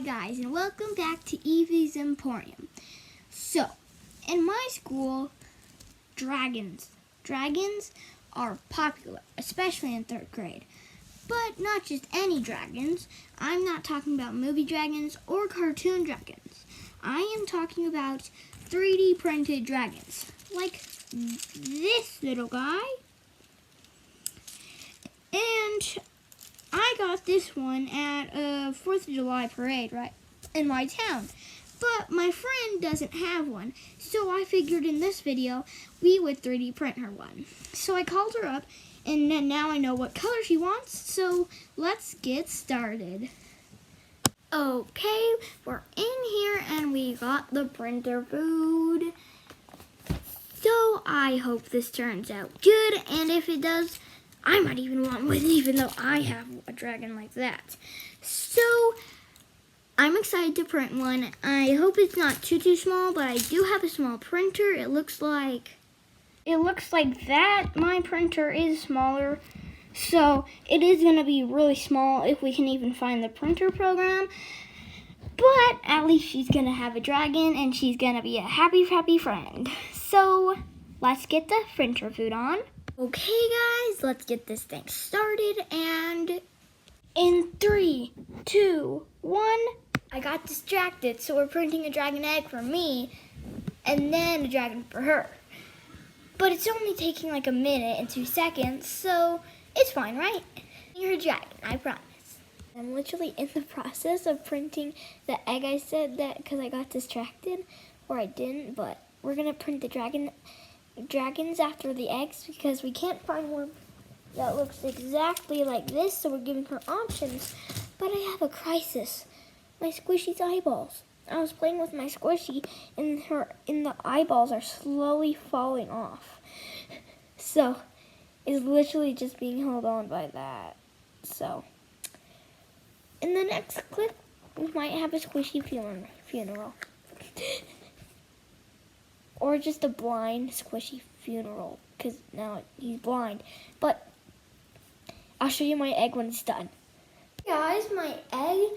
guys, and welcome back to Evie's Emporium. So, in my school, dragons are popular, especially in 3rd grade. But not just any dragons. I'm not talking about movie dragons or cartoon dragons. I am talking about 3D printed dragons, like this little guy. And I got this one at a 4th of July parade right in my town. But my friend doesn't have one, so I figured in this video we would 3D print her one. So I called her up, and then now I know what color she wants, so let's get started. Okay, we're in here and we got the printer food. So I hope this turns out good, and if it does, I might even want one, even though I have a dragon like that. So I'm excited to print one. I hope it's not too small, but I do have a small printer. It looks like that. My printer is smaller, so it is going to be really small if we can even find the printer program. But at least she's going to have a dragon, and she's going to be a happy friend. So let's get the printer food on. Okay, guys, let's get this thing started. And in 3, 2, 1, I got distracted. So we're printing a dragon egg for me, and then a dragon for her. But it's only taking like a minute and 2 seconds, so it's fine, right? You're a dragon, I promise. I'm literally in the process of printing the egg. I said that because I got distracted, or I didn't, but we're gonna print the dragons after the eggs because we can't find one that looks exactly like this, so we're giving her options. But I have a crisis. My squishy's eyeballs. I was playing with my squishy, and the eyeballs are slowly falling off. So it's literally just being held on by that. So in the next clip, we might have a squishy funeral. Or just a blind squishy funeral, because now he's blind. But I'll show you my egg when it's done. Guys, my egg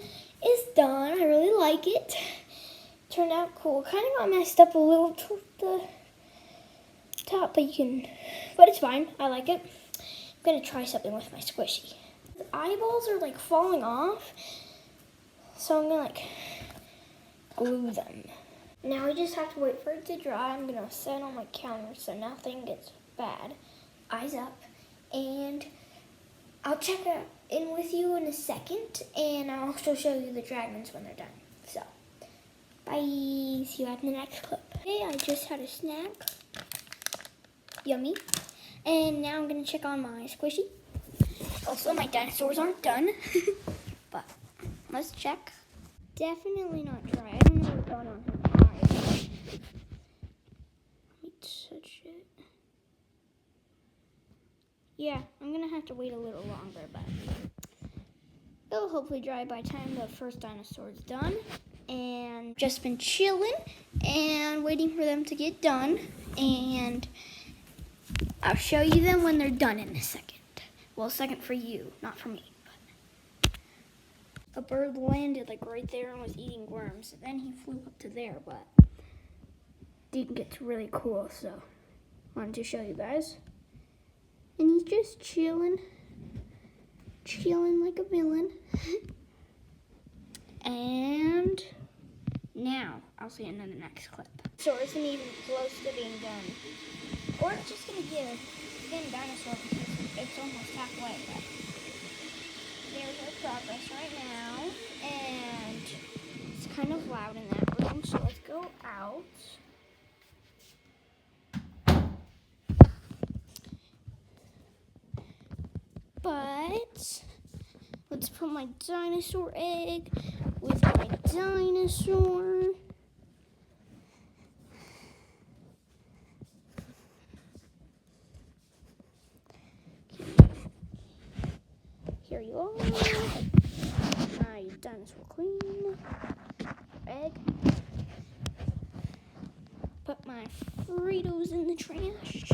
is done. I really like it. Turned out cool. Kind of got messed up a little to the top, but it's fine. I like it. I'm gonna try something with my squishy. The eyeballs are like falling off, so I'm gonna glue them. Now I just have to wait for it to dry. I'm gonna set it on my counter so nothing gets bad. Eyes up, and I'll check in with you in a second, and I'll also show you the dragons when they're done. So, bye. See you at the next clip. Okay, I just had a snack. Yummy. And now I'm gonna check on my squishy. Also, my dinosaurs aren't done, but let's check. Definitely not dry. I don't know what's going on here. Let me touch it. Yeah, I'm gonna have to wait a little longer, but it'll hopefully dry by the time the first dinosaur's done. And just been chilling and waiting for them to get done. And I'll show you them when they're done in a second. Well, a second for you, not for me. But a bird landed like right there and was eating worms. Then he flew up to there, but didn't get to really cool, so wanted to show you guys. And he's just chilling like a villain. And now I'll see you in the next clip. So it isn't even close to being done. Or it's just gonna give a dinosaur because it's almost halfway. But there's our progress right now. And it's kind of loud in that room, so let's go out. But let's put my dinosaur egg with my dinosaur. Here you are. My dinosaur queen. Egg. Put my Fritos in the trash.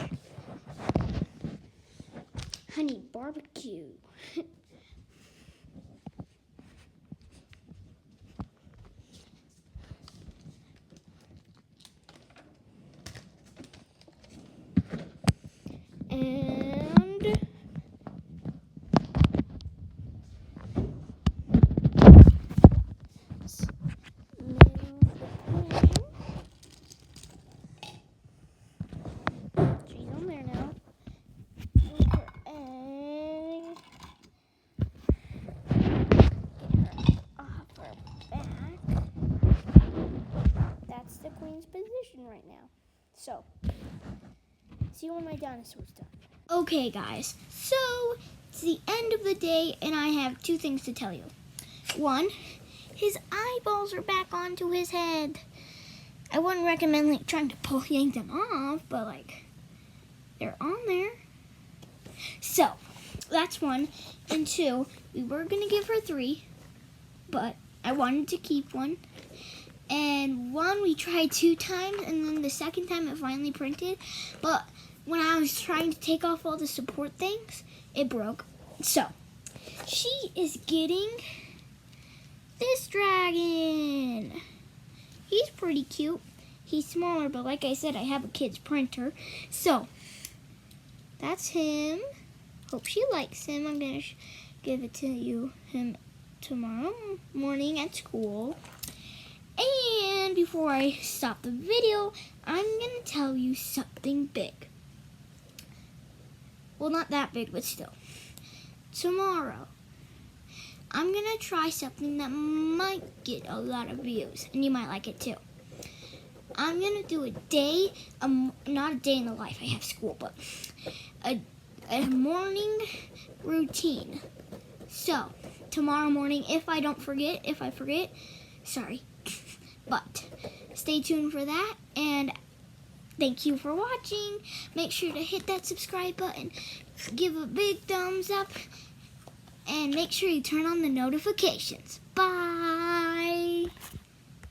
Honey barbecue. penguin's position right now. So, see when my dinosaur's done. Okay, guys, so it's the end of the day, and I have two things to tell you. One, his eyeballs are back onto his head. I wouldn't recommend trying to yank them off, but they're on there. So that's one. And two, we were gonna give her 3, but I wanted to keep one. And one we tried 2 times, and then the second time it finally printed. But when I was trying to take off all the support things, it broke. So she is getting this dragon. He's pretty cute. He's smaller, but like I said, I have a kid's printer. So that's him. Hope she likes him. I'm gonna give it to him tomorrow morning at school. And before I stop the video, I'm gonna tell you something big. Well, not that big, but still. Tomorrow, I'm gonna try something that might get a lot of views, and you might like it too. I'm gonna do a day, not a day in the life, I have school, but a morning routine. So, tomorrow morning, if I forget, sorry. But stay tuned for that, and thank you for watching. Make sure to hit that subscribe button, give a big thumbs up, and make sure you turn on the notifications. Bye!